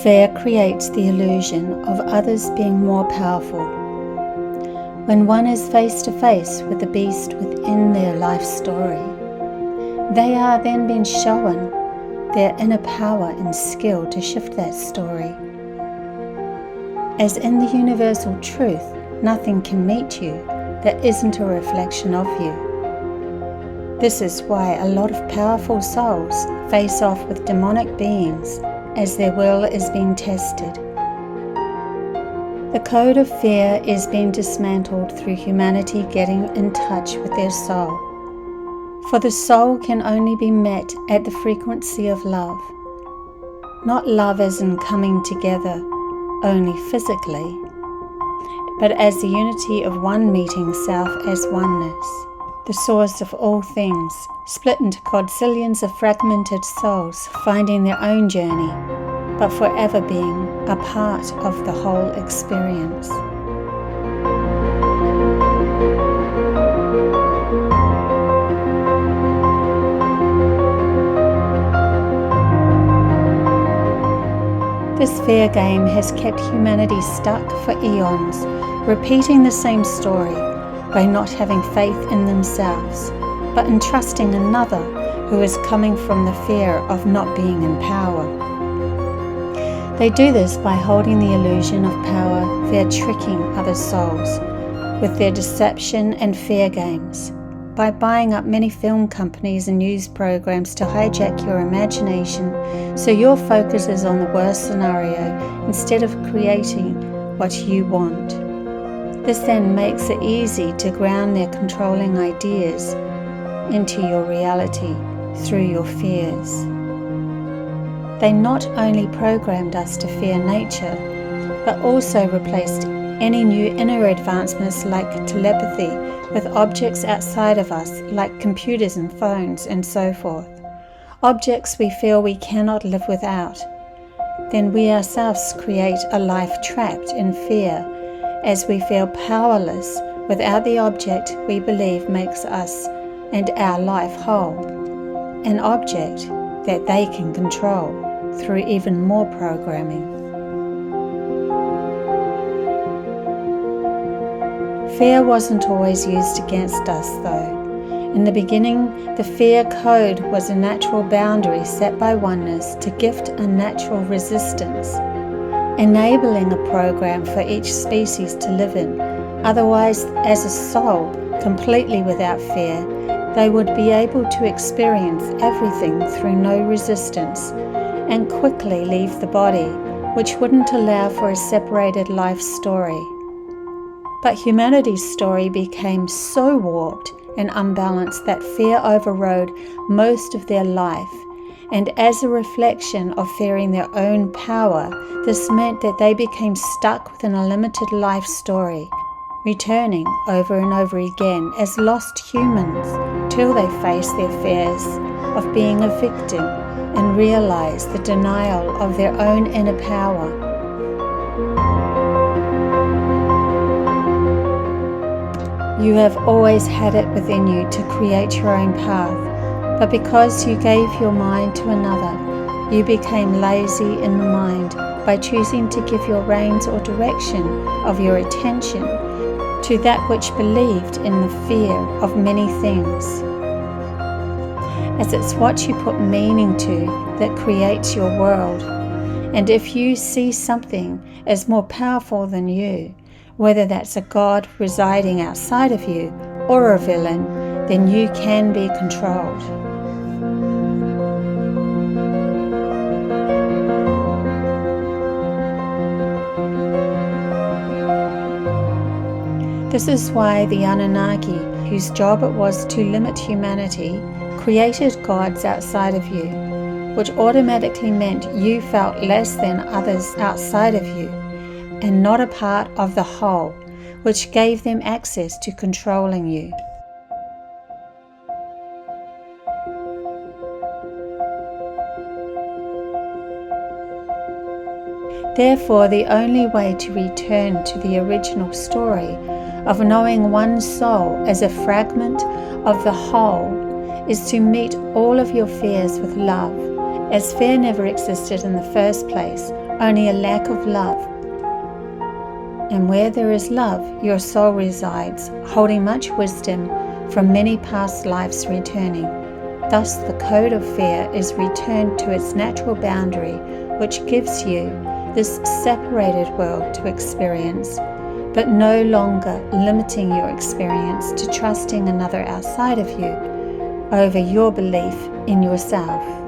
Fear creates the illusion of others being more powerful. When one is face to face with the beast within their life story, they are then being shown their inner power and skill to shift that story. As in the universal truth, nothing can meet you that isn't a reflection of you. This is why a lot of powerful souls face off with demonic beings as their will is being tested. The code of fear is being dismantled through humanity getting in touch with their soul. For the soul can only be met at the frequency of love. Not love as in coming together only physically, but as the unity of one meeting self as oneness, the source of all things, split into quadrillions of fragmented souls finding their own journey, but forever being a part of the whole experience. This fear game has kept humanity stuck for eons, repeating the same story by not having faith in themselves, but in trusting another who is coming from the fear of not being in power. They do this by holding the illusion of power via tricking other souls with their deception and fear games, by buying up many film companies and news programs to hijack your imagination so your focus is on the worst scenario instead of creating what you want. This then makes it easy to ground their controlling ideas into your reality through your fears. They not only programmed us to fear nature, but also replaced any new inner advancements like telepathy with objects outside of us like computers and phones and so forth. Objects we feel we cannot live without. Then we ourselves create a life trapped in fear as we feel powerless without the object we believe makes us and our life whole. An object that they can control through even more programming. Fear wasn't always used against us though. In the beginning, the fear code was a natural boundary set by oneness to gift a natural resistance, enabling a program for each species to live in. Otherwise, as a soul, completely without fear, they would be able to experience everything through no resistance and quickly leave the body, which wouldn't allow for a separated life story. But humanity's story became so warped and unbalanced that fear overrode most of their life, and as a reflection of fearing their own power, this meant that they became stuck within a limited life story, returning over and over again as lost humans till they face their fears of being a victim and realize the denial of their own inner power. You have always had it within you to create your own path, but because you gave your mind to another, you became lazy in the mind by choosing to give your reins or direction of your attention to that which believed in the fear of many things. As it's what you put meaning to that creates your world, and if you see something as more powerful than you, whether that's a god residing outside of you or a villain, then you can be controlled. This is why the Anunnaki, whose job it was to limit humanity, created gods outside of you, which automatically meant you felt less than others outside of you, and not a part of the whole, which gave them access to controlling you. Therefore, the only way to return to the original story of knowing one soul as a fragment of the whole is to meet all of your fears with love, as fear never existed in the first place, only a lack of love. And where there is love, your soul resides, holding much wisdom from many past lives returning. Thus the code of fear is returned to its natural boundary, which gives you this separated world to experience, but no longer limiting your experience to trusting another outside of you over your belief in yourself.